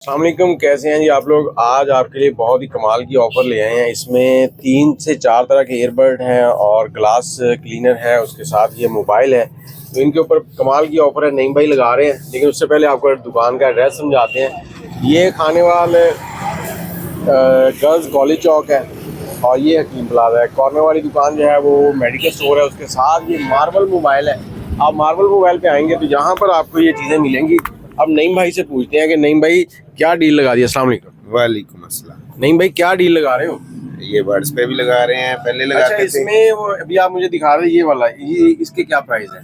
अस्सलाम वालेकुम, कैसे हैं जी आप लोग। आज आपके लिए बहुत ही कमाल की ऑफ़र ले आए हैं। इसमें 3 से 4 तरह के ईयरबड हैं और ग्लास क्लीनर है, उसके साथ ये मोबाइल है। तो इनके ऊपर कमाल की ऑफ़र है, नईम भाई लगा रहे हैं। लेकिन उससे पहले आपको दुकान का एड्रेस समझाते हैं। ये खानेवाल गर्ल्स कॉलेज चौक है और ये हकीम प्लाजा है। कॉर्नर वाली दुकान जो है वो मेडिकल स्टोर है, उसके साथ ये मार्वल मोबाइल है। आप मार्वल मोबाइल पे आएंगे तो यहाँ पर आपको ये चीज़ें मिलेंगी। अब नईम भाई से पूछते हैं कि नईम भाई क्या डील लगा दी। अस्सलाम वालेकुम। वालेकुम अस्सलाम। नईम भाई क्या डील लगा रहे हो। ये बर्ड्स पे भी लगा रहे हैं, पहले लगाते थे। इसमें वो अभी आप मुझे दिखा रहे ये वाला, ये इसके क्या प्राइस है।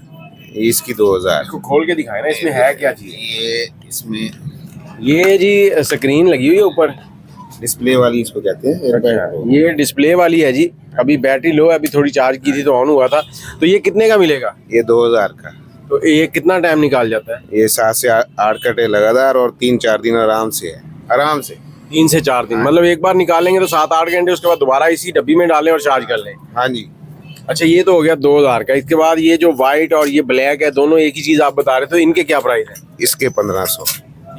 इसकी 2000। इसको खोल के दिखाए ना, इसमें है क्या चीज़। ये इसमें ये जी स्क्रीन लगी हुई है ऊपर, डिस्प्ले वाली इसको कहते हैं। ये डिस्प्ले वाली है जी। अभी बैटरी लो है, अभी थोड़ी चार्ज की थी तो ऑन हुआ था। तो ये कितने का मिलेगा। ये 2000 का। तो ये कितना टाइम निकाल जाता है। ये 7 से 8 घंटे लगातार और 3-4 दिन आराम से है, आराम से 3 से 4 दिन, मतलब एक बार निकालेंगे तो 7-8 घंटे, उसके बाद दोबारा इसी डब्बी में डालें और चार्ज कर लें। हाँ जी। अच्छा, ये तो हो गया 2000 का। इसके बाद ये जो वाइट और ये ब्लैक है, दोनों एक ही चीज आप बता रहे थे, तो इनके क्या प्राइस है। इसके 1500।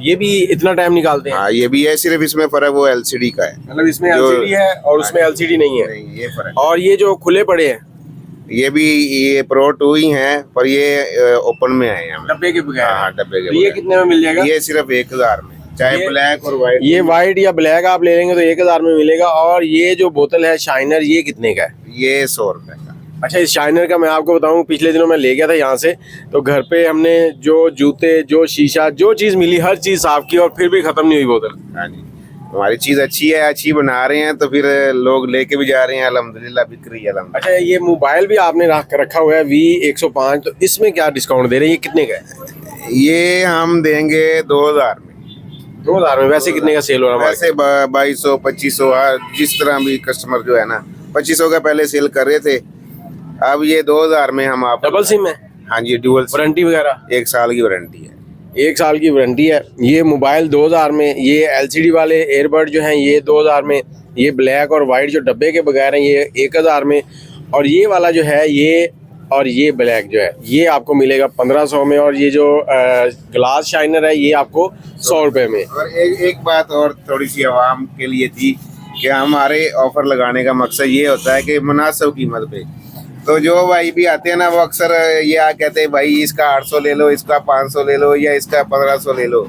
ये भी इतना टाइम निकालते हैं। हाँ, ये भी है, सिर्फ इसमें फर्क वो LCD का है। मतलब इसमें LCD है और उसमें LCD नहीं है। नहीं, ये फर्क। और ये जो खुले पड़े हैं ये भी ये Pro 2 ही हैं, पर ये ओपन में आए हैं डब्बे के बगैर। हाँ, डब्बे के तो ये कितने में मिल जाएगा। ये सिर्फ 1000 में, चाहे ब्लैक और व्हाइट। ये वाइट या ब्लैक आप ले लेंगे तो 1000 में मिलेगा। और ये जो बोतल है शाइनर, ये कितने का है। ये 100 रुपए का। अच्छा, इस शाइनर का मैं आपको बताऊं, पिछले दिनों मैं ले गया था यहाँ से, तो घर पे हमने जो जूते, जो शीशा, जो चीज़ मिली हर चीज़ साफ की और फिर भी ख़त्म नहीं हुई बोतल। हाँ जी, हमारी चीज़ अच्छी है, अच्छी बना रहे हैं तो फिर लोग लेके भी जा रहे हैं, अल्हम्दुलिल्लाह बिक रही है अल्हम्दुलिल्लाह। अच्छा, ये मोबाइल भी आपने रखा हुआ है V105, तो इसमें क्या डिस्काउंट दे रहे हैं, ये कितने का है। ये हम देंगे 2000 में। 2000 में। वैसे कितने का सेल हो रहा है। वैसे 2200 2500, जिस तरह भी कस्टमर जो है ना, 2500 का पहले सेल कर रहे थे, अब ये 2000 में हम आप। डबल सिम है। हाँ जी, ड्यूअल वारंटी वगैरह 1 साल की वारंटी है। 1 साल की वारंटी है। ये मोबाइल 2000 में। ये LCD वाले एयरबड जो हैं ये 2000 में। ये ब्लैक और वाइट जो डब्बे के बगैर हैं ये 1000 में। और ये वाला जो है ये, और ये ब्लैक जो है ये आपको मिलेगा 1500 में। और ये जो ग्लास शाइनर है ये आपको 100 रुपये में। और एक बात और थोड़ी सी आवाम के लिए थी कि हमारे ऑफर लगाने का मकसद ये होता है कि मुनासिब कीमत पे। तो जो भाई भी आते हैं ना, वो अक्सर ये कहते हैं भाई इसका 800 ले लो, इसका 500 ले लो, या इसका 1500 ले लो।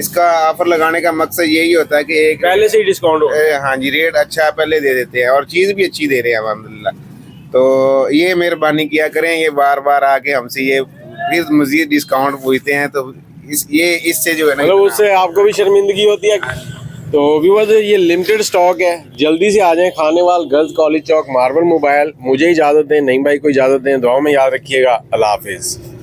इसका ऑफर लगाने का मकसद यही होता है कि एक पहले से ही डिस्काउंट हो। हाँ जी, रेट अच्छा पहले दे देते हैं और चीज़ भी अच्छी दे रहे हैं अल्हम्दुलिल्लाह। तो ये मेहरबानी किया करें, ये बार बार आके हमसे ये फिर मजीद डिस्काउंट पूछते हैं, तो इससे जो है ना, मतलब उससे आपको भी शर्मिंदगी होती है। तो व्यूअर्स, ये लिमिटेड स्टॉक है, जल्दी से आ जाएं। खानेवाल गर्ल्स कॉलेज चौक, मार्वल मोबाइल। मुझे इजाज़त दें, नईम भाई को इजाज़त दें। दुआ में याद रखिएगा। अल्लाह हाफिज़।